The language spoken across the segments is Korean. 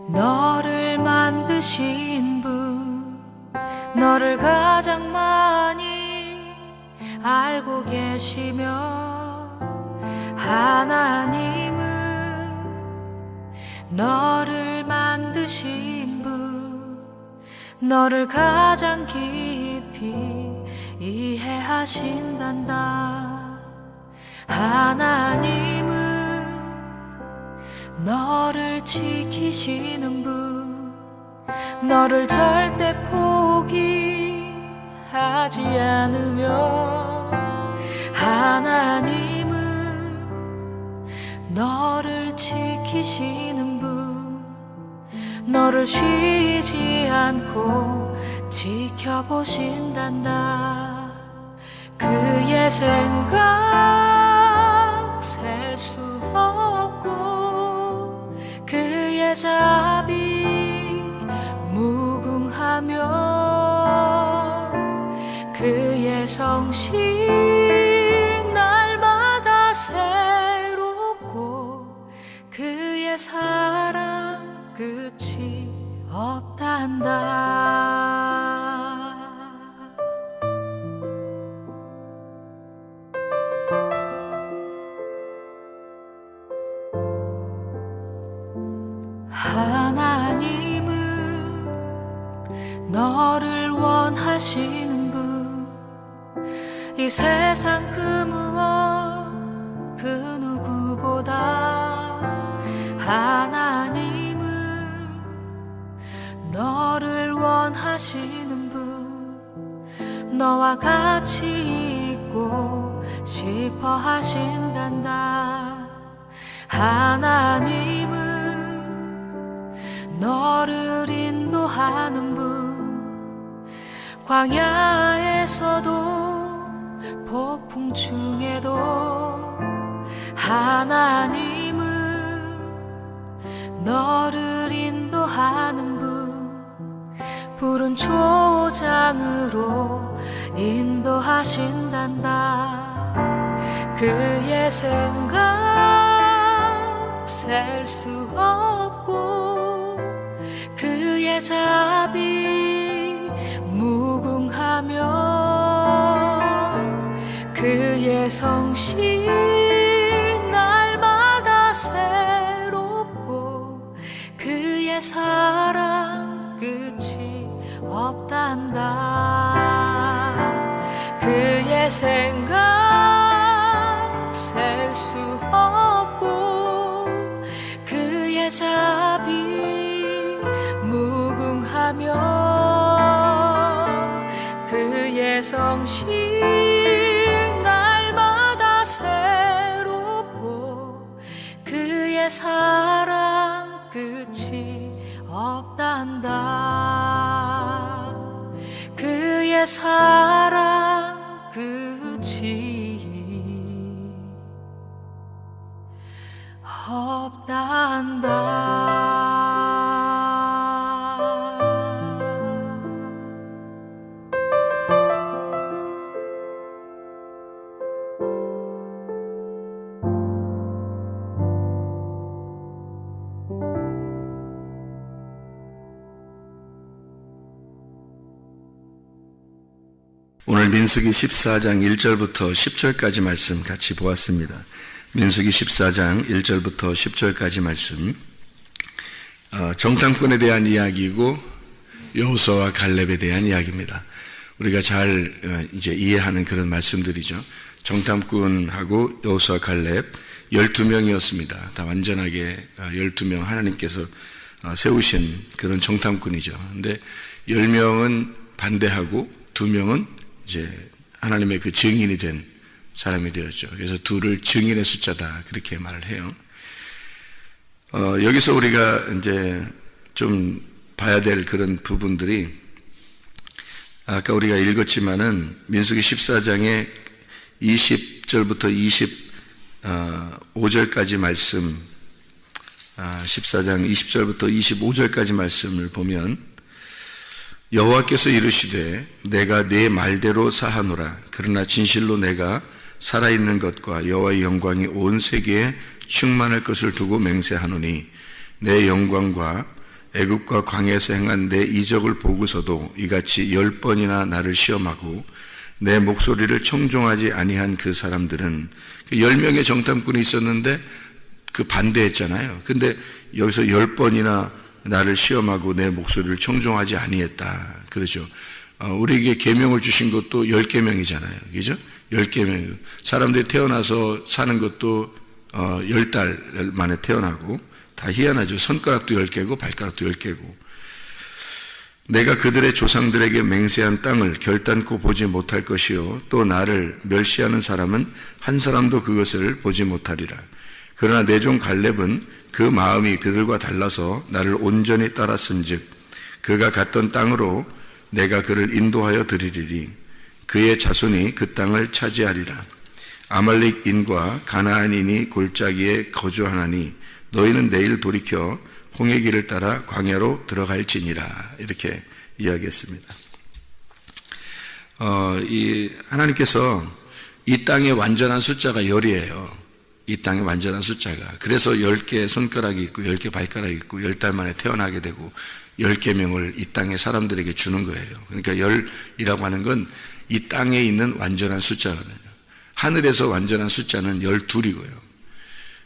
너를 만드신 분, 너를 가장 많이 알고 계시며, 하나님은 너를 만드신 분, 너를 가장 깊이 이해하신단다. 하나님은 너를 지키시는 분, 너를 절대 포기하지 않으며, 하나님은 너를 지키시는 분, 너를 쉬지 않고 지켜보신단다. 그의 생각 셀 수 없고, 그의 자비 무궁하며, 그의 성실 날마다 새롭고, 그의 사랑 끝이 없단다. 하나님은 너를 원하시는 분, 이 세상 그 무엇 그 누구보다 하나님은 너를 원하시는 분, 너와 같이 있고 싶어 하신단다. 하나님은 너를 인도하는 분, 광야에서도 폭풍 중에도 하나님은 너를 인도하는 분, 푸른 초장으로 인도하신단다. 그의 생각 셀 수 없고, 그의 자비 무궁하며, 그의 성실 날마다 새롭고, 그의 사랑 끝이 없단다. 그의 생각 셀 수 없고, 그의 자비 무궁하며, 그의 성실 날마다 새롭고, 그의 사랑 끝이 없단다. 그의 사랑 끝이 없단다. 오늘 민수기 14장 1절부터 10절까지 말씀 같이 보았습니다. 민수기 14장 1절부터 10절까지 말씀, 정탐꾼에 대한 이야기이고 여호수아와 갈렙에 대한 이야기입니다. 우리가 잘 이제 이해하는 그런 말씀들이죠. 정탐꾼하고 여호수아 갈렙 12명이었습니다. 다 완전하게 12명 하나님께서 세우신 그런 정탐꾼이죠. 근데 10명은 반대하고 2명은 이제 하나님의 그 증인이 된 사람이 되었죠. 그래서 둘을 증인의 숫자다 그렇게 말을 해요. 여기서 우리가 이제 좀 봐야 될 그런 부분들이, 아까 우리가 읽었지만은 민수기 14장의 20절부터 25절까지 말씀, 14장 20절부터 25절까지 말씀을 보면, 여호와께서 이르시되 내가 네 말대로 사하노라. 그러나 진실로 내가 살아있는 것과 여호와의 영광이 온 세계에 충만할 것을 두고 맹세하노니 내 영광과 애굽과 광야에서 행한 내 이적을 보고서도 이같이 10번이나 나를 시험하고 내 목소리를 청종하지 아니한 그 사람들은 10명의 정탐꾼이 있었는데 그 반대했잖아요. 근데 여기서 10번이나 나를 시험하고 내 목소리를 청종하지 아니했다. 그렇죠. 우리에게 계명을 주신 것도 10계명이잖아요. 그죠? 10계명. 사람들이 태어나서 사는 것도 10달 만에 태어나고 다 희한하죠. 손가락도 10개고 발가락도 10개고. 내가 그들의 조상들에게 맹세한 땅을 결단코 보지 못할 것이요 또 나를 멸시하는 사람은 한 사람도 그것을 보지 못하리라. 그러나 내 종 갈렙은 그 마음이 그들과 달라서 나를 온전히 따랐은즉 그가 갔던 땅으로 내가 그를 인도하여 드리리니 그의 자손이 그 땅을 차지하리라. 아말렉인과 가나안인이 골짜기에 거주하나니 너희는 내일 돌이켜 홍해 길을 따라 광야로 들어갈지니라. 이렇게 이야기했습니다. 하나님께서 이 땅의 완전한 숫자가 10이에요. 이 땅의 완전한 숫자가. 그래서 10개 손가락이 있고 10개 발가락이 있고 10달 만에 태어나게 되고 10계명을 이 땅의 사람들에게 주는 거예요. 그러니까 10이라고 하는 건 이 땅에 있는 완전한 숫자거든요. 하늘에서 완전한 숫자는 12이고요.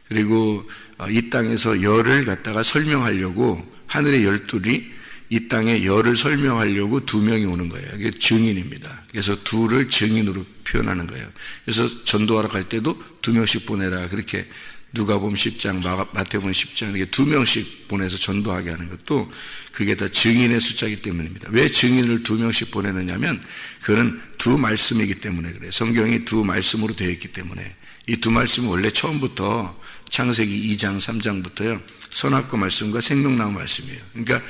그리고 이 땅에서 열을 갖다가 설명하려고 하늘의 12이 이 땅의 열을 설명하려고 2명이 오는 거예요. 이게 증인입니다. 그래서 2를 증인으로 표현하는 거예요. 그래서 전도하러 갈 때도 2명씩 보내라. 그렇게 누가복음 10장, 마태복음 10장 이렇게 2명씩 보내서 전도하게 하는 것도 그게 다 증인의 숫자이기 때문입니다. 왜 증인을 2명씩 보내느냐면 그거는 2 말씀이기 때문에 그래요. 성경이 2 말씀으로 되어 있기 때문에 이 2 말씀은 원래 처음부터 창세기 2장, 3장부터요. 선악과 말씀과 생명나무 말씀이에요. 그러니까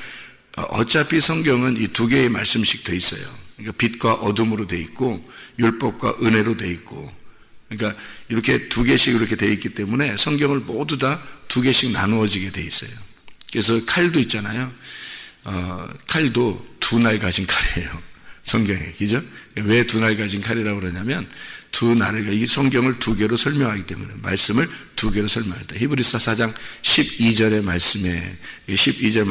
어차피 성경은 이 2개의 말씀씩 돼 있어요. 그러니까 빛과 어둠으로 돼 있고 율법과 은혜로 돼 있고 그러니까 이렇게 2개씩 이렇게 돼 있기 때문에 성경을 모두 다 2개씩 나누어지게 돼 있어요. 그래서 칼도 있잖아요. 칼도 2날 가진 칼이에요. 성경에. 그죠? 왜 2날 가진 칼이라고 그러냐면 2날을, 이 성경을 2개로 설명하기 때문에 말씀을 2개로 설명했다. 히브리서 4장 12절의 말씀에 12절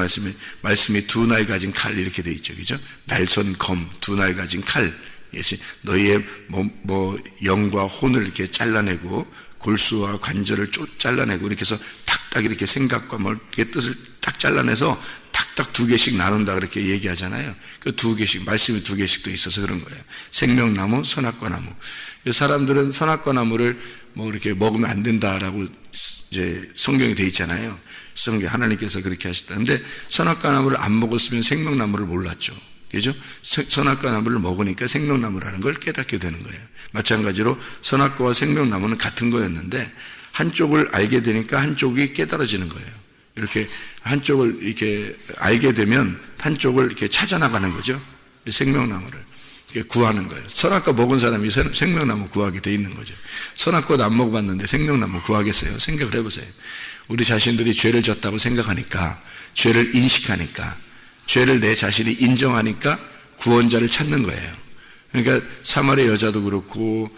말씀이 2날 가진 칼 이렇게 돼 있죠. 그죠? 날선 검 2날 가진 칼. 너희의 영과 혼을 이렇게 잘라내고 골수와 관절을 잘라내고 이렇게 해서 탁탁 이렇게 생각과 이렇게 뜻을 딱 잘라내서 탁탁 2개씩 나눈다 그렇게 얘기하잖아요. 그 2개씩 말씀이 2개씩도 있어서 그런 거예요. 생명나무, 선악과 나무. 사람들은 선악과 나무를 이렇게 먹으면 안 된다라고 이제 성경에 돼 있잖아요. 성경 하나님께서 그렇게 하셨다. 근데 선악과 나무를 안 먹었으면 생명나무를 몰랐죠. 그죠? 선악과 나무를 먹으니까 생명나무라는 걸 깨닫게 되는 거예요. 마찬가지로 선악과와 생명나무는 같은 거였는데 한쪽을 알게 되니까 한쪽이 깨달아지는 거예요. 이렇게 한쪽을 이렇게 알게 되면 한쪽을 이렇게 찾아나가는 거죠. 생명나무를 이렇게 구하는 거예요. 선악과 먹은 사람이 생명나무 구하게 돼 있는 거죠. 선악과도 안 먹어봤는데 생명나무 구하겠어요? 생각을 해보세요. 우리 자신들이 죄를 졌다고 생각하니까, 죄를 인식하니까, 죄를 내 자신이 인정하니까 구원자를 찾는 거예요. 그러니까 사마리아 여자도 그렇고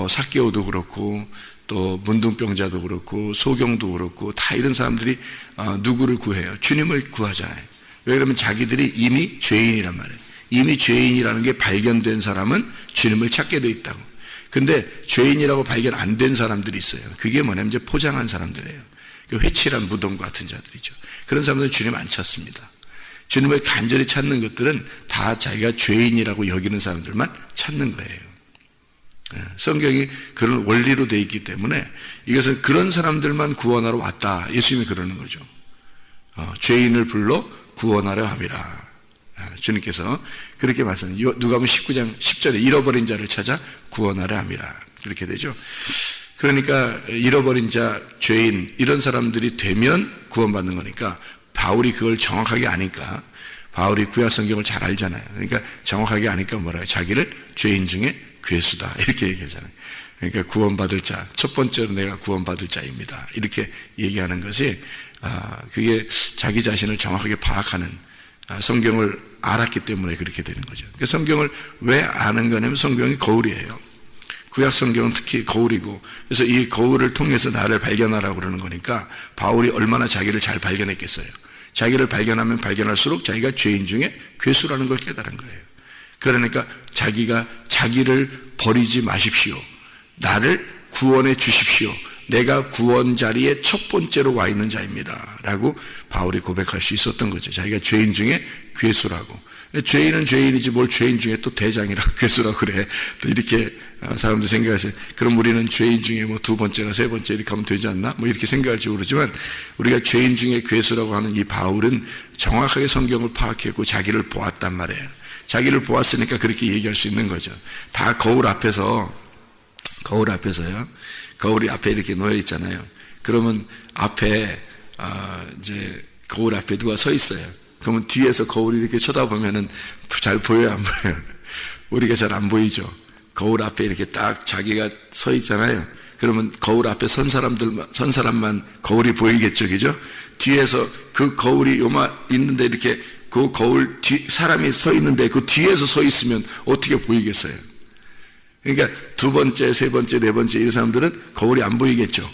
삭개오도 그렇고 또 문둥병자도 그렇고 소경도 그렇고 다 이런 사람들이 누구를 구해요? 주님을 구하잖아요. 왜 그러면 자기들이 이미 죄인이란 말이에요. 이미 죄인이라는 게 발견된 사람은 주님을 찾게 돼 있다고. 근데 죄인이라고 발견 안 된 사람들이 있어요. 그게 뭐냐면 이제 포장한 사람들이에요. 회칠한 무덤 같은 자들이죠. 그런 사람들은 주님 안 찾습니다. 주님을 간절히 찾는 것들은 다 자기가 죄인이라고 여기는 사람들만 찾는 거예요. 성경이 그런 원리로 되어 있기 때문에 이것은 그런 사람들만 구원하러 왔다. 예수님이 그러는 거죠. 죄인을 불러 구원하려 함이라. 주님께서 그렇게 말씀하세요. 누가복음 19장 10절에 잃어버린 자를 찾아 구원하려 함이라. 그렇게 되죠. 그러니까 잃어버린 자, 죄인 이런 사람들이 되면 구원받는 거니까 바울이 그걸 정확하게 아니까 바울이 구약 성경을 잘 알잖아요. 그러니까 정확하게 아니까 뭐라고 자기를 죄인 중에 괴수다 이렇게 얘기하잖아요. 그러니까 구원받을 자, 첫 번째로 내가 구원받을 자입니다. 이렇게 얘기하는 것이 그게 자기 자신을 정확하게 파악하는 성경을 알았기 때문에 그렇게 되는 거죠. 그러니까 성경을 왜 아는 거냐면 성경이 거울이에요. 구약 성경은 특히 거울이고 그래서 이 거울을 통해서 나를 발견하라고 그러는 거니까 바울이 얼마나 자기를 잘 발견했겠어요. 자기를 발견하면 발견할수록 자기가 죄인 중에 괴수라는 걸 깨달은 거예요. 그러니까 자기가 자기를 버리지 마십시오. 나를 구원해 주십시오. 내가 구원 자리에 첫 번째로 와 있는 자입니다. 라고 바울이 고백할 수 있었던 거죠. 자기가 죄인 중에 괴수라고. 죄인은 죄인이지 뭘 죄인 중에 또 대장이라고 괴수라고 그래. 또 이렇게 사람들 생각하세요. 그럼 우리는 죄인 중에 뭐 두 번째나 세 번째 이렇게 하면 되지 않나? 뭐 이렇게 생각할지 모르지만 우리가 죄인 중에 괴수라고 하는 이 바울은 정확하게 성경을 파악했고 자기를 보았단 말이에요. 자기를 보았으니까 그렇게 얘기할 수 있는 거죠. 다 거울 앞에서요. 거울이 앞에 이렇게 놓여 있잖아요. 그러면 앞에 이제 거울 앞에 누가 서 있어요. 그러면 뒤에서 거울이 이렇게 쳐다보면은 잘 보여요, 안 보여요? 우리가 잘 안 보이죠. 거울 앞에 이렇게 딱 자기가 서 있잖아요. 그러면 거울 앞에 선 사람만 거울이 보이겠죠, 그죠? 뒤에서 그 거울이 있는데 이렇게 그 거울 뒤 사람이 서 있는데 그 뒤에서 서 있으면 어떻게 보이겠어요? 그러니까 두 번째, 세 번째, 네 번째 이 사람들은 거울이 안 보이겠죠.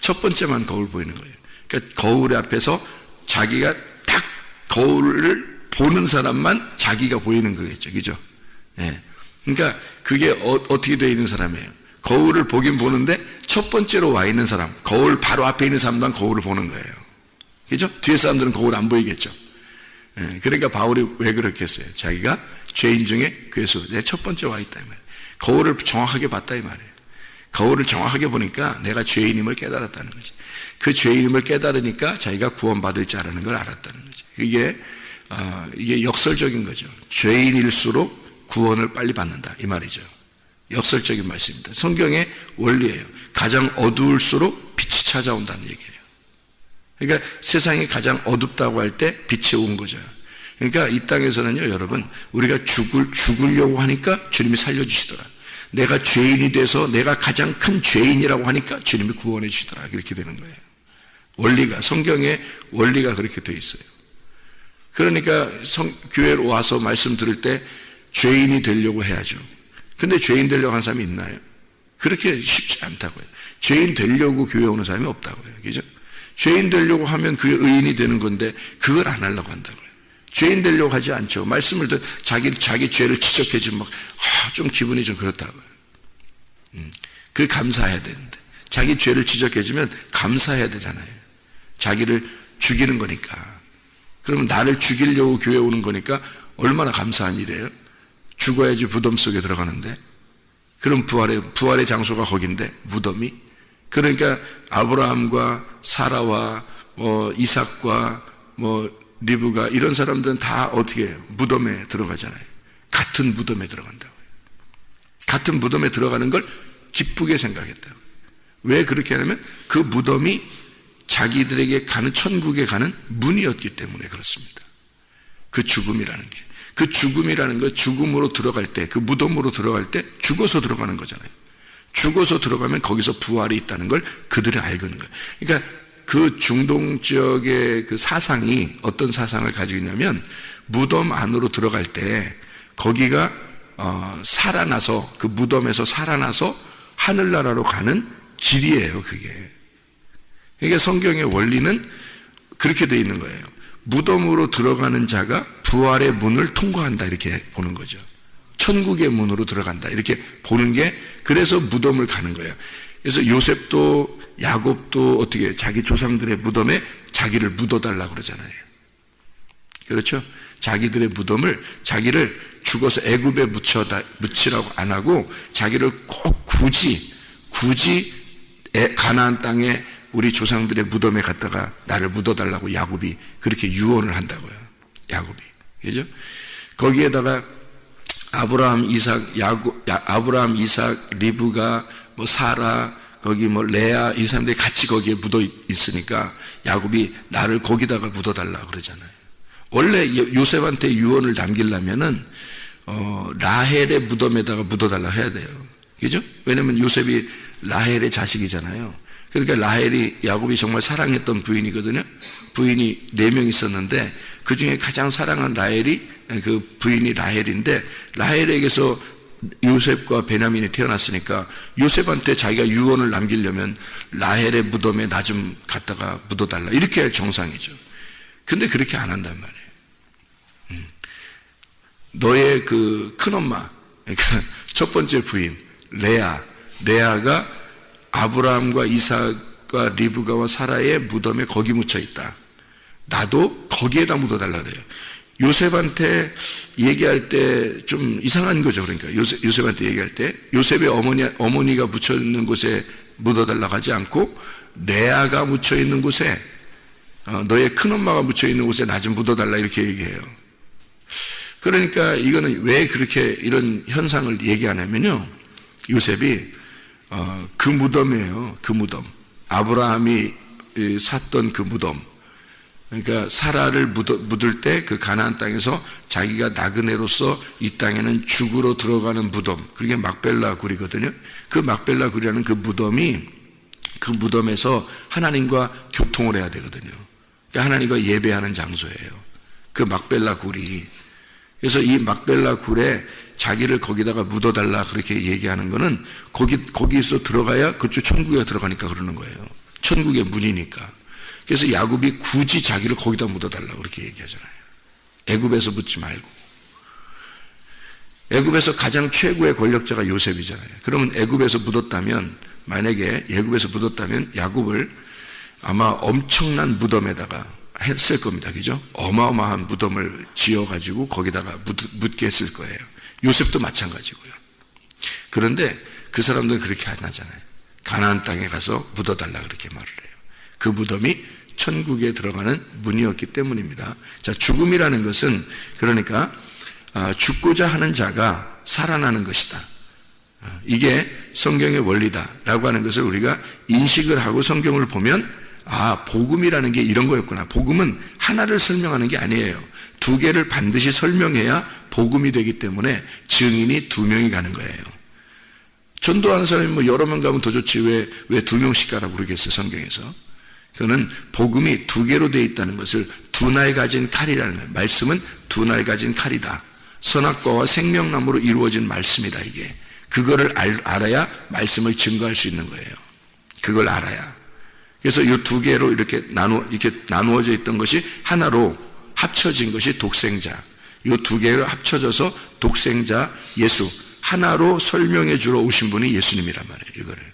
첫 번째만 거울 보이는 거예요. 그러니까 거울 앞에서 자기가 딱 거울을 보는 사람만 자기가 보이는 거겠죠. 그죠? 예. 그러니까 그게 어떻게 되어 있는 사람이에요? 거울을 보긴 보는데 첫 번째로 와 있는 사람, 거울 바로 앞에 있는 사람만 거울을 보는 거예요. 그죠? 뒤에 사람들은 거울 안 보이겠죠. 예. 그러니까 바울이 왜 그렇게 했어요? 자기가 죄인 중에 괴수, 내 첫 번째 와 있다 이 말이에요. 거울을 정확하게 봤다 이 말이에요. 거울을 정확하게 보니까 내가 죄인임을 깨달았다는 거지. 그 죄인임을 깨달으니까 자기가 구원받을 자라는 걸 알았다는 거지. 이게 역설적인 거죠. 죄인일수록 구원을 빨리 받는다 이 말이죠. 역설적인 말씀입니다. 성경의 원리예요. 가장 어두울수록 빛이 찾아온다는 얘기예요. 그러니까 세상이 가장 어둡다고 할 때 빛이 온 거죠. 그러니까 이 땅에서는요, 여러분, 우리가 죽으려고 하니까 주님이 살려주시더라. 내가 죄인이 돼서 내가 가장 큰 죄인이라고 하니까 주님이 구원해 주시더라. 그렇게 되는 거예요. 원리가, 성경의 원리가 그렇게 되어 있어요. 그러니까 교회로 와서 말씀 들을 때 죄인이 되려고 해야죠. 근데 죄인 되려고 하는 사람이 있나요? 그렇게 쉽지 않다고요. 죄인 되려고 교회 오는 사람이 없다고요. 그죠? 죄인 되려고 하면 그게 의인이 되는 건데 그걸 안 하려고 한다고요. 죄인 되려고 하지 않죠. 말씀을 자기 죄를 지적해주면 좀 기분이 좀 그렇다고요. 그 감사해야 되는데 자기 죄를 지적해주면 감사해야 되잖아요. 자기를 죽이는 거니까. 그러면 나를 죽이려고 교회 오는 거니까 얼마나 감사한 일이에요. 죽어야지 무덤 속에 들어가는데. 그럼 부활의 장소가 거긴데 무덤이. 그러니까 아브라함과 사라와 이삭과 리브가 이런 사람들은 다 어떻게 해요? 무덤에 들어가잖아요. 같은 무덤에 들어간다고요. 같은 무덤에 들어가는 걸 기쁘게 생각했다고요. 왜 그렇게 하냐면 그 무덤이 자기들에게 가는 천국에 가는 문이었기 때문에 그렇습니다. 그 죽음이라는 게. 그 죽음이라는 거 죽음으로 들어갈 때, 그 무덤으로 들어갈 때 죽어서 들어가는 거잖아요. 죽어서 들어가면 거기서 부활이 있다는 걸 그들이 알고 있는 거예요. 그러니까 그 중동 지역의 그 사상이 어떤 사상을 가지고 있냐면 무덤 안으로 들어갈 때 거기가 살아나서 그 무덤에서 살아나서 하늘나라로 가는 길이에요. 그게. 그러니까 성경의 원리는 그렇게 되어 있는 거예요. 무덤으로 들어가는 자가 부활의 문을 통과한다 이렇게 보는 거죠. 천국의 문으로 들어간다 이렇게 보는 게 그래서 무덤을 가는 거예요. 그래서 요셉도 야곱도 어떻게 자기 조상들의 무덤에 자기를 묻어달라고 그러잖아요. 그렇죠? 자기들의 무덤을 자기를 죽어서 애굽에 묻히라고 안 하고 자기를 꼭 굳이 가나안 땅에 우리 조상들의 무덤에 갔다가 나를 묻어달라고 야곱이 그렇게 유언을 한다고요. 야곱이. 그죠? 거기에다가 아브라함, 이삭, 리브가 사라, 거기 레아 이 사람들이 같이 거기에 묻어 있으니까 야곱이 나를 거기다가 묻어달라 그러잖아요. 원래 요셉한테 유언을 남기려면은 라헬의 무덤에다가 묻어달라 해야 돼요. 그죠? 왜냐면 요셉이 라헬의 자식이잖아요. 그러니까 라헬이 야곱이 정말 사랑했던 부인이거든요. 부인이 4명 있었는데 그 중에 가장 사랑한 그 부인이 라헬인데 라헬에게서 요셉과 베냐민이 태어났으니까 요셉한테 자기가 유언을 남기려면 라헬의 무덤에 나 좀 갖다가 묻어달라 이렇게 할 정상이죠. 근데 그렇게 안 한단 말이에요. 너의 그 큰엄마, 그러니까 첫 번째 부인 레아가 아브라함과 이삭과 리브가와 사라의 무덤에 거기 묻혀 있다. 나도 거기에다 묻어달라 그래요. 요셉한테 얘기할 때 좀 이상한 거죠. 그러니까 요셉한테 얘기할 때 요셉의 어머니가 묻혀 있는 곳에 묻어달라고 하지 않고 레아가 묻혀 있는 곳에, 너의 큰엄마가 묻혀 있는 곳에 나 좀 묻어달라 이렇게 얘기해요. 그러니까 이거는 왜 그렇게 이런 현상을 얘기하냐면요, 요셉이 그 무덤이에요. 그 무덤, 아브라함이 샀던 그 무덤. 그러니까 사라를 묻을 때 그 가나안 땅에서 자기가 나그네로서 이 땅에는 죽으러 들어가는 무덤, 그게 막벨라 굴이거든요. 그 막벨라 굴이라는 그 무덤이, 그 무덤에서 하나님과 교통을 해야 되거든요. 그러니까 하나님과 예배하는 장소예요, 그 막벨라 굴이. 그래서 이 막벨라 굴에 자기를 거기다가 묻어달라 그렇게 얘기하는 거는 거기서 들어가야 그쪽 천국에 들어가니까 그러는 거예요. 천국의 문이니까. 그래서 야곱이 굳이 자기를 거기다 묻어달라고 그렇게 얘기하잖아요. 애굽에서 묻지 말고. 애굽에서 가장 최고의 권력자가 요셉이잖아요. 그러면 애굽에서 묻었다면, 만약에 애굽에서 묻었다면 야곱을 아마 엄청난 무덤에다가 했을 겁니다. 그죠? 어마어마한 무덤을 지어가지고 거기다가 묻게 했을 거예요. 요셉도 마찬가지고요. 그런데 그 사람들은 그렇게 안 하잖아요. 가나안 땅에 가서 묻어달라 그렇게 말을 해요. 그 무덤이 천국에 들어가는 문이었기 때문입니다. 자, 죽음이라는 것은 그러니까 죽고자 하는 자가 살아나는 것이다. 이게 성경의 원리다라고 하는 것을 우리가 인식을 하고 성경을 보면, 복음이라는 게 이런 거였구나. 복음은 하나를 설명하는 게 아니에요. 두 개를 반드시 설명해야 복음이 되기 때문에 증인이 2명이 가는 거예요. 전도하는 사람이 뭐 여러 명 가면 더 좋지 왜 2명씩 가라고 그러겠어요, 성경에서. 그거는 복음이 2개로 되어 있다는 것을, 2날 가진 칼이라는 거예요. 말씀은 2날 가진 칼이다. 선악과와 생명나무로 이루어진 말씀이다, 이게. 그거를 알아야 말씀을 증거할 수 있는 거예요. 그걸 알아야. 그래서 이 2개로 이렇게 나누어져 있던 것이 하나로 합쳐진 것이 독생자. 이 2개로 합쳐져서 독생자 예수, 하나로 설명해 주러 오신 분이 예수님이란 말이에요. 이거를.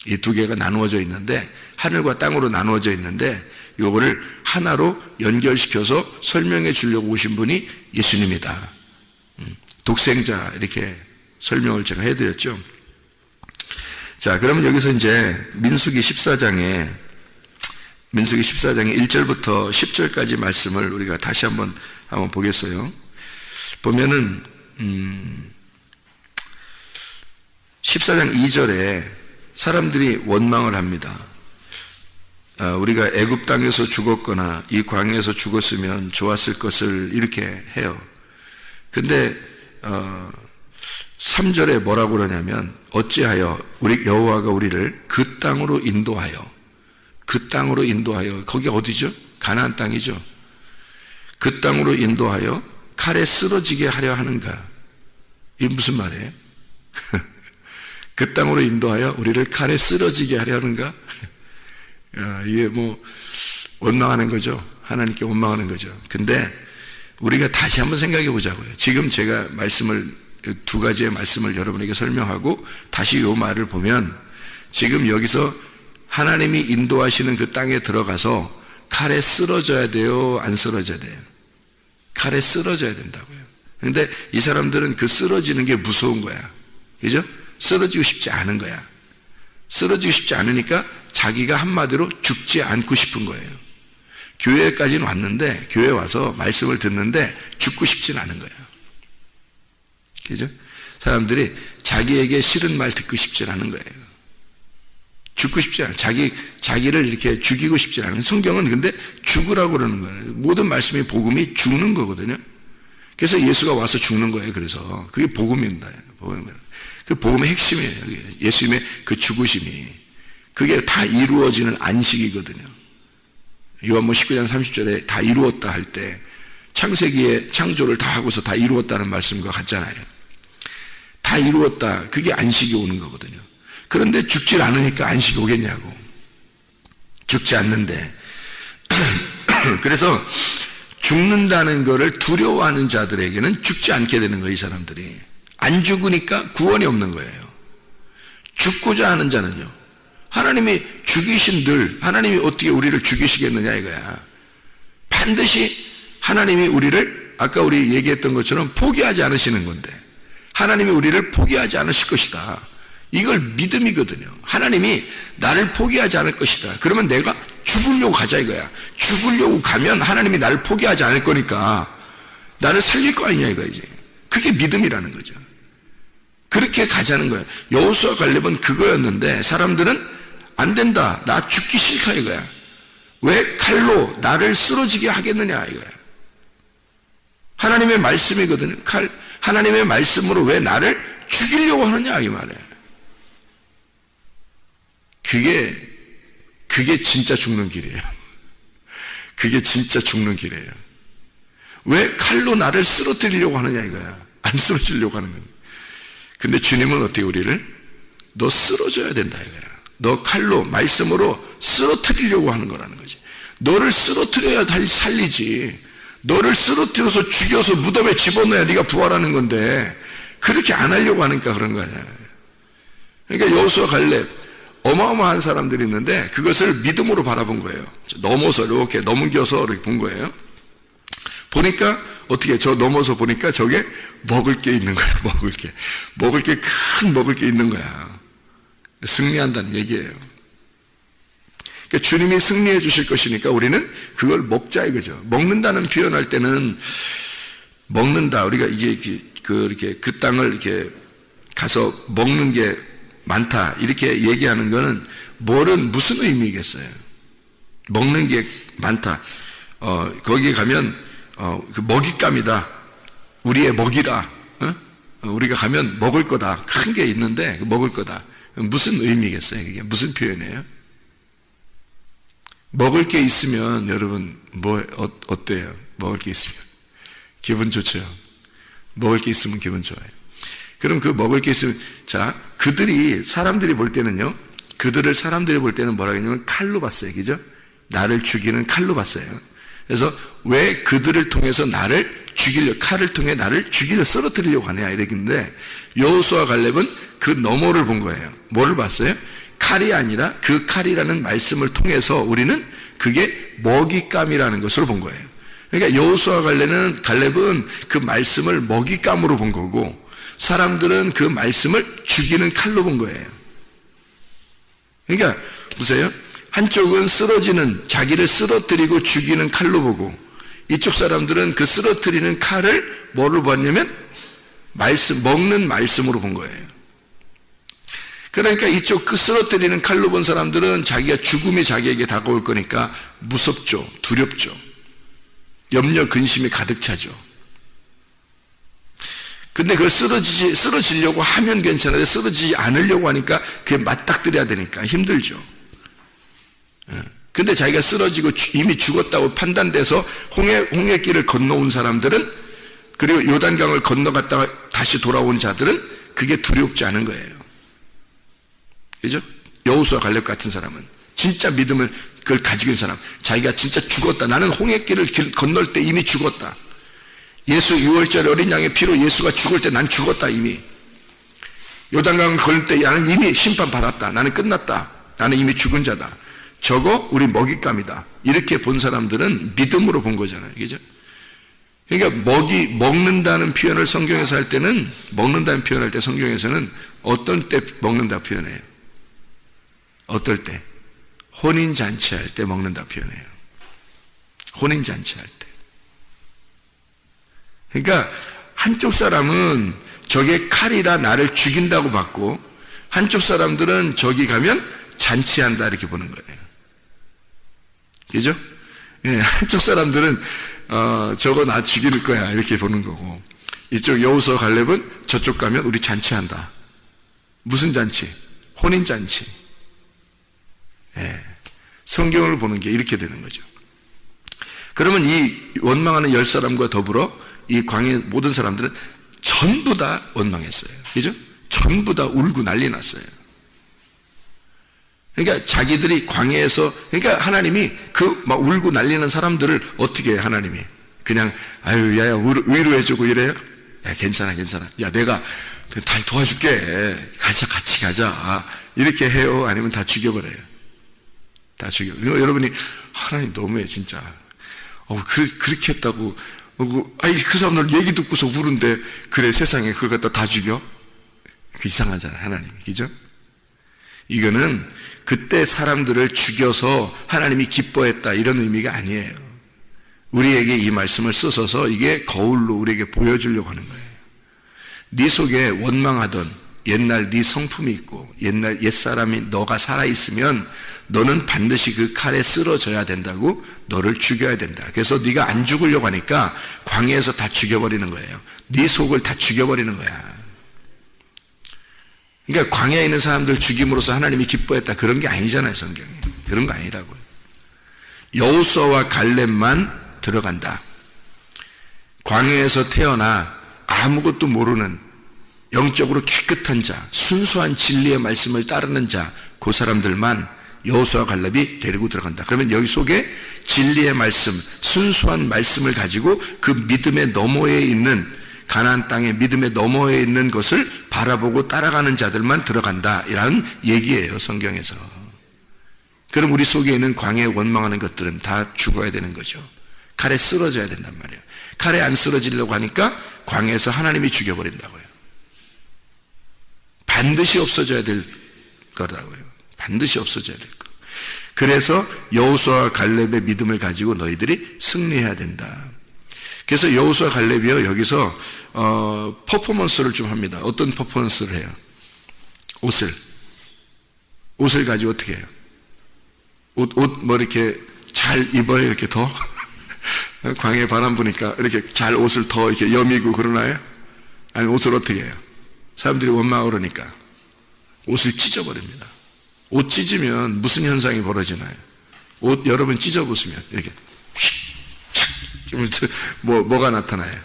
이 2개가 나누어져 있는데, 하늘과 땅으로 나누어져 있는데, 요거를 하나로 연결시켜서 설명해 주려고 오신 분이 예수님이다. 독생자, 이렇게 설명을 제가 해드렸죠. 자, 그러면 여기서 이제 민수기 14장에 1절부터 10절까지 말씀을 우리가 다시 한번 보겠어요. 보면은 14장 2절에 사람들이 원망을 합니다. 우리가 애굽 땅에서 죽었거나 이 광야에서 죽었으면 좋았을 것을 이렇게 해요. 근데 3절에 뭐라고 그러냐면, 어찌하여 우리 여호와가 우리를 그 땅으로 인도하여, 거기 어디죠? 가나안 땅이죠. 그 땅으로 인도하여 칼에 쓰러지게 하려 하는가? 이게 무슨 말이에요? 그 땅으로 인도하여 우리를 칼에 쓰러지게 하려 하는가? 이게 뭐 원망하는 거죠. 하나님께 원망하는 거죠. 근데 우리가 다시 한번 생각해 보자고요. 지금 제가 2가지의 말씀을 여러분에게 설명하고 다시 이 말을 보면, 지금 여기서 하나님이 인도하시는 그 땅에 들어가서 칼에 쓰러져야 돼요? 안 쓰러져야 돼요? 칼에 쓰러져야 된다고요. 근데 이 사람들은 그 쓰러지는 게 무서운 거야. 그죠? 쓰러지고 싶지 않은 거야. 쓰러지고 싶지 않으니까 자기가 한마디로 죽지 않고 싶은 거예요. 교회까지는 왔는데, 교회 와서 말씀을 듣는데 죽고 싶진 않은 거예요. 그죠? 사람들이 자기에게 싫은 말 듣고 싶진 않은 거예요. 죽고 싶지 않아요. 자기를 이렇게 죽이고 싶지 않아요. 성경은 근데 죽으라고 그러는 거예요. 모든 말씀이 복음이 죽는 거거든요. 그래서 예수가 와서 죽는 거예요. 그래서 그게 복음입니다. 그 복음의 핵심이에요. 예수님의 그 죽으심이. 그게 다 이루어지는 안식이거든요. 요한복음 19장 30절에 다 이루었다 할 때 창세기의 창조를 다 하고서 다 이루었다는 말씀과 같잖아요. 다 이루었다. 그게 안식이 오는 거거든요. 그런데 죽질 않으니까 안식이 오겠냐고. 죽지 않는데 그래서 죽는다는 것을 두려워하는 자들에게는 죽지 않게 되는 거예요. 이 사람들이 안 죽으니까 구원이 없는 거예요. 죽고자 하는 자는요, 하나님이 죽이신 들 하나님이 어떻게 우리를 죽이시겠느냐 이거야. 반드시 하나님이 우리를 아까 우리 얘기했던 것처럼 포기하지 않으시는 건데, 하나님이 우리를 포기하지 않으실 것이다. 이걸 믿음이거든요. 하나님이 나를 포기하지 않을 것이다. 그러면 내가 죽으려고 가자 이거야. 죽으려고 가면 하나님이 나를 포기하지 않을 거니까 나를 살릴 거 아니냐 이거지. 그게 믿음이라는 거죠. 그렇게 가자는 거예요. 여호수아 갈렙은 그거였는데 사람들은 안 된다. 나 죽기 싫다 이거야. 왜 칼로 나를 쓰러지게 하겠느냐 이거야. 하나님의 말씀이거든요. 하나님의 말씀으로 왜 나를 죽이려고 하느냐 이 말이에요. 그게 진짜 죽는 길이에요. 그게 진짜 죽는 길이에요. 왜 칼로 나를 쓰러뜨리려고 하느냐 이거야. 안 쓰러지려고 하는 거야. 근데 주님은 어떻게 우리를 너 쓰러져야 된다 이거야. 너 칼로 말씀으로 쓰러뜨리려고 하는 거라는 거지. 너를 쓰러뜨려야 살리지. 너를 쓰러뜨려서 죽여서 무덤에 집어넣어야 네가 부활하는 건데 그렇게 안 하려고 하니까 그런 거야. 그러니까 여호수아 갈렙 어마어마한 사람들이 있는데 그것을 믿음으로 바라본 거예요. 넘어서 이렇게 넘겨서 이렇게 본 거예요. 보니까 어떻게 저 넘어서 보니까 저게 먹을 게 있는 거야. 먹을 게 큰 먹을 게 있는 거야. 승리한다는 얘기예요. 그러니까 주님이 승리해 주실 것이니까 우리는 그걸 먹자 이거죠. 먹는다는 표현할 때는 먹는다. 우리가 이게 이렇게 그 땅을 이렇게 가서 먹는 게 많다 이렇게 얘기하는 거는 무슨 의미겠어요? 먹는 게 많다. 거기에 가면 그 먹잇감이다. 우리의 먹이라. 우리가 가면 먹을 거다. 큰 게 있는데 먹을 거다. 무슨 의미겠어요? 이게 무슨 표현이에요? 먹을 게 있으면 여러분 어때요? 먹을 게 있으면 기분 좋죠. 먹을 게 있으면 기분 좋아요. 그럼 그 먹을 게 있으면 사람들이 볼 때는요, 사람들이 볼 때는 뭐라 그러냐면 칼로 봤어요. 그죠? 나를 죽이는 칼로 봤어요. 그래서 왜 그들을 통해서 칼을 통해 나를 쓰러뜨리려고 하냐 이랬는데 여호수아 갈렙은 그 너머를 본 거예요. 뭐를 봤어요? 칼이 아니라 그 칼이라는 말씀을 통해서 우리는 그게 먹잇감이라는 것을 본 거예요. 그러니까 여호수아 갈렙은 그 말씀을 먹잇감으로 본 거고 사람들은 그 말씀을 죽이는 칼로 본 거예요. 그러니까 보세요. 한쪽은 자기를 쓰러뜨리고 죽이는 칼로 보고 이쪽 사람들은 그 쓰러뜨리는 칼을 뭐로 봤냐면 먹는 말씀으로 본 거예요. 그러니까 이쪽 쓰러뜨리는 칼로 본 사람들은 죽음이 자기에게 다가올 거니까 무섭죠. 두렵죠. 염려 근심이 가득 차죠. 근데 그걸 쓰러지려고 하면 괜찮은데 쓰러지지 않으려고 하니까 그게 맞닥뜨려야 되니까 힘들죠. 근데 자기가 쓰러지고 이미 죽었다고 판단돼서 홍해길을 건너온 사람들은, 그리고 요단강을 건너갔다가 다시 돌아온 자들은 그게 두렵지 않은 거예요. 그죠? 여호수아 갈렙 같은 사람은 진짜 믿음을 그걸 가지고 있는 사람, 자기가 진짜 죽었다. 나는 홍해길을 건널 때 이미 죽었다. 예수 6월절 어린 양의 피로 예수가 죽을 때 난 죽었다 이미. 요단강을 건널 때 나는 이미 심판 받았다. 나는 끝났다. 나는 이미 죽은 자다. 저거 우리 먹잇감이다. 이렇게 본 사람들은 믿음으로 본 거잖아요. 그죠? 그러니까 먹는다는 표현을 성경에서 할 때는, 먹는다는 표현을 할 때 성경에서는 어떤 때 먹는다 표현해요? 어떨 때? 혼인잔치할 때 먹는다 표현해요. 혼인잔치할 때. 그러니까 한쪽 사람은 저게 칼이라 나를 죽인다고 봤고, 한쪽 사람들은 저기 가면 잔치한다 이렇게 보는 거예요. 그죠? 예, 한쪽 사람들은 저거 나 죽일 거야 이렇게 보는 거고, 이쪽 여호수아 갈렙은 저쪽 가면 우리 잔치한다. 무슨 잔치? 혼인잔치. 예, 성경을 보는 게 이렇게 되는 거죠. 그러면 이 원망하는 10사람과 더불어 이 광야의 모든 사람들은 전부 다 원망했어요. 그죠? 전부 다 울고 난리 났어요. 그러니까 자기들이 광야에서, 그러니까 하나님이 그 막 울고 난리는 사람들을 어떻게 해, 하나님이? 그냥, 아유, 야야, 위로해주고 이래요? 야, 괜찮아. 야, 내가 달 도와줄게. 같이 가자. 이렇게 해요? 아니면 다 죽여버려요? 다 죽여. 여러분이, 하나님 너무해, 진짜. 그렇게 했다고. 그 사람들 얘기 듣고서 우는데, 그래, 세상에 그걸 갖다 다 죽여? 이상하잖아, 하나님. 그죠? 이거는 그때 사람들을 죽여서 하나님이 기뻐했다, 이런 의미가 아니에요. 우리에게 이 말씀을 쓰셔서 이게 거울로 우리에게 보여주려고 하는 거예요. 네 속에 원망하던 옛날 네 성품이 있고 옛날 옛사람이 너가 살아있으면 너는 반드시 그 칼에 쓰러져야 된다고, 너를 죽여야 된다. 그래서 네가 안 죽으려고 하니까 광야에서 다 죽여버리는 거예요. 네 속을 다 죽여버리는 거야. 그러니까 광야에 있는 사람들 죽임으로써 하나님이 기뻐했다, 그런 게 아니잖아요, 성경에. 그런 거 아니라고요. 여호수아와 갈렙만 들어간다. 광야에서 태어나 아무것도 모르는 영적으로 깨끗한 자, 순수한 진리의 말씀을 따르는 자, 그 사람들만 여호수아와 갈렙이 데리고 들어간다. 그러면 여기 속에 진리의 말씀, 순수한 말씀을 가지고 그 믿음의 너머에 있는, 가나안 땅의 믿음의 너머에 있는 것을 바라보고 따라가는 자들만 들어간다, 이라는 얘기예요, 성경에서. 그럼 우리 속에 있는 광야에 원망하는 것들은 다 죽어야 되는 거죠. 칼에 쓰러져야 된단 말이에요. 칼에 안 쓰러지려고 하니까 광야에서 하나님이 죽여버린다고요. 반드시 없어져야 될 거라고요. 반드시 없어져야 될 거. 그래서 여호수아와 갈렙의 믿음을 가지고 너희들이 승리해야 된다. 그래서 여호수아 갈렙이요, 여기서 퍼포먼스를 좀 합니다. 어떤 퍼포먼스를 해요? 옷을 가지고 어떻게 해요? 옷 뭐 이렇게 잘 입어요, 이렇게 더? 광야에 바람 부니까 이렇게 잘 옷을 더 이렇게 여미고 그러나요? 아니, 옷을 어떻게 해요? 사람들이 원망하고 그러니까 옷을 찢어버립니다. 옷 찢으면 무슨 현상이 벌어지나요? 옷 여러분 찢어보시면 이렇게 휙 뭐가 나타나요?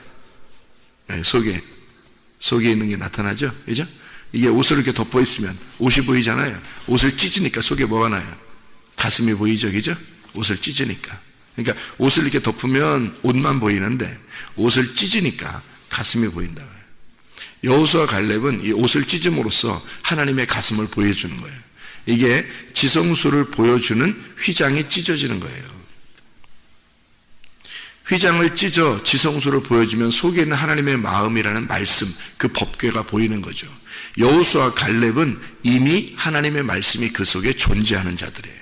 네, 속에 있는 게 나타나죠, 그죠? 이게 옷을 이렇게 덮어 있으면 옷이 보이잖아요. 옷을 찢으니까 속에 뭐가 나요? 가슴이 보이죠, 그죠? 옷을 찢으니까. 그러니까 옷을 이렇게 덮으면 옷만 보이는데 옷을 찢으니까 가슴이 보인다. 여호수아 갈렙은 이 옷을 찢음으로써 하나님의 가슴을 보여주는 거예요. 이게 지성소를 보여주는 휘장이 찢어지는 거예요. 휘장을 찢어 지성소를 보여주면 속에 있는 하나님의 마음이라는 말씀, 그 법궤가 보이는 거죠. 여호수아 갈렙은 이미 하나님의 말씀이 그 속에 존재하는 자들이에요.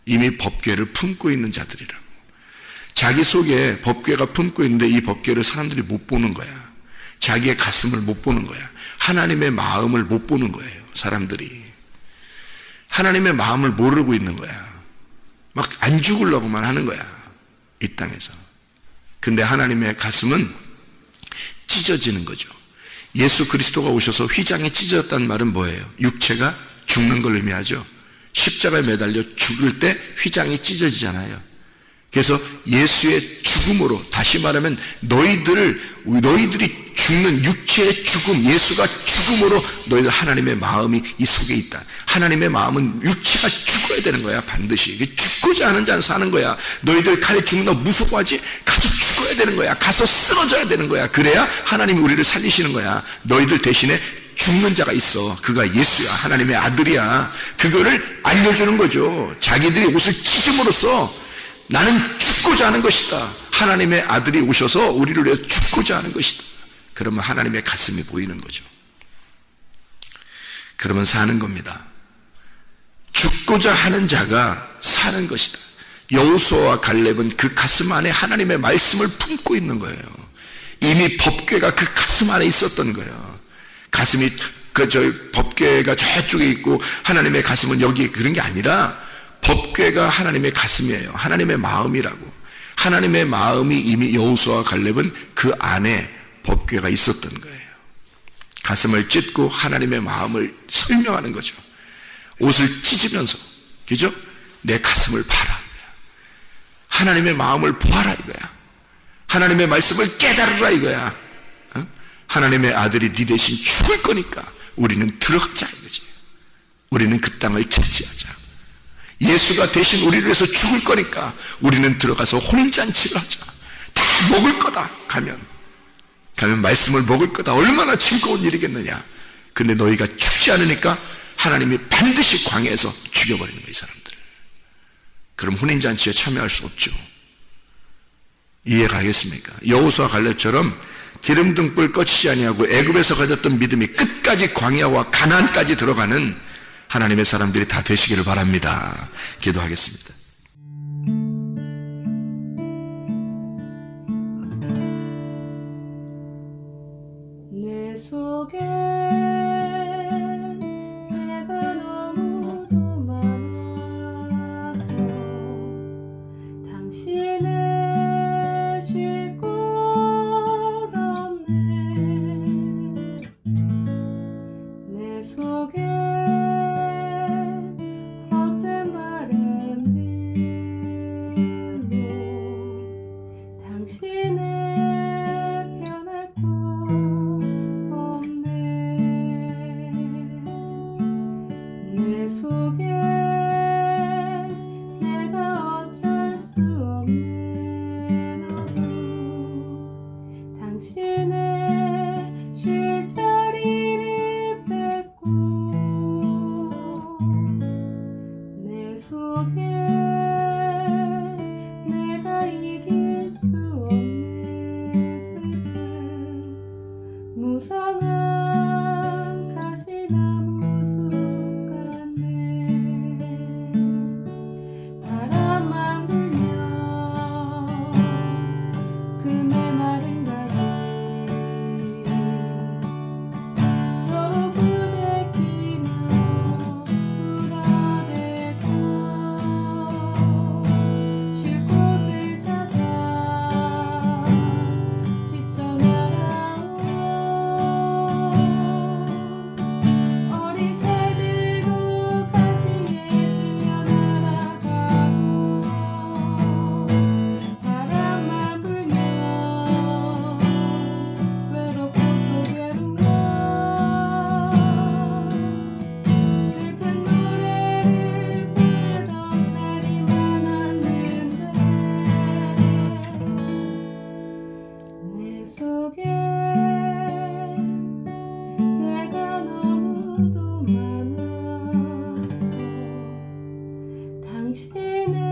이미 법궤를 품고 있는 자들이라고. 자기 속에 법궤가 품고 있는데 이 법궤를 사람들이 못 보는 거야. 자기의 가슴을 못 보는 거야. 하나님의 마음을 못 보는 거예요, 사람들이. 하나님의 마음을 모르고 있는 거야. 막 안 죽으려고만 하는 거야, 이 땅에서. 근데 하나님의 가슴은 찢어지는 거죠. 예수 그리스도가 오셔서 휘장이 찢어졌다는 말은 뭐예요? 육체가 죽는 걸 의미하죠. 십자가에 매달려 죽을 때 휘장이 찢어지잖아요. 그래서 예수의 죽음으로, 다시 말하면 너희들이 죽는 육체의 죽음, 예수가 죽음으로 너희들 하나님의 마음이 이 속에 있다. 하나님의 마음은 육체가 죽어야 되는 거야, 반드시. 죽고자 하는 자는 사는 거야. 너희들 칼에 죽는다 무서워하지? 가서 죽어야 되는 거야. 가서 쓰러져야 되는 거야. 그래야 하나님이 우리를 살리시는 거야. 너희들 대신에 죽는 자가 있어. 그가 예수야. 하나님의 아들이야. 그거를 알려주는 거죠. 자기들이 옷을 찢음으로써 나는 죽고자 하는 것이다. 하나님의 아들이 오셔서 우리를 위해서 죽고자 하는 것이다. 그러면 하나님의 가슴이 보이는 거죠. 그러면 사는 겁니다. 죽고자 하는 자가 사는 것이다. 여호수아와 갈렙은 그 가슴 안에 하나님의 말씀을 품고 있는 거예요. 이미 법궤가 그 가슴 안에 있었던 거예요. 가슴이 법궤가 저쪽에 있고 하나님의 가슴은 여기, 그런 게 아니라 법궤가 하나님의 가슴이에요. 하나님의 마음이라고. 하나님의 마음이 이미 여호수아와 갈렙은 그 안에 법궤가 있었던 거예요. 가슴을 찢고 하나님의 마음을 설명하는 거죠. 옷을 찢으면서, 그죠? 내 가슴을 봐라. 하나님의 마음을 보아라 이거야. 하나님의 말씀을 깨달으라 이거야. 하나님의 아들이 네 대신 죽을 거니까 우리는 들어가자 이거지. 우리는 그 땅을 차지하자. 예수가 대신 우리를 위해서 죽을 거니까 우리는 들어가서 혼인잔치를 하자. 다 먹을 거다. 가면 말씀을 먹을 거다. 얼마나 즐거운 일이겠느냐. 근데 너희가 죽지 않으니까 하나님이 반드시 광야에서 죽여버리는 거예요, 이 사람들. 그럼 혼인잔치에 참여할 수 없죠. 이해가겠습니까? 여호수아 갈렙처럼 기름등불 꺼지지 아니하고 애굽에서 가졌던 믿음이 끝까지 광야와 가나안까지 들어가는 하나님의 사람들이 다 되시기를 바랍니다. 기도하겠습니다. 내 속에 내가 너무도 많아서 당신을 쉴 곳 없네. 내 속에 헛된 바램들로 당신을 변할 곳 없네. 내 속에 내가 어쩔 수 없는 어둠, 당신의 쉴 자리를 뺏고 내 속에 내가 이길 수 없는 슬픔, 무성한 가시나무 숲 같네. 바람만 불면 그 메마른 가지 서로 부대끼며 울어대고 쉴 곳을 찾아 지쳐 날아온 어리새들고 가시에 지며 날아가고 바람만 불면 외롭고 또 괴로워 슬픈 노래를 부르던 날이 많았는데 내 속에 내가 너무도 많아서 당신을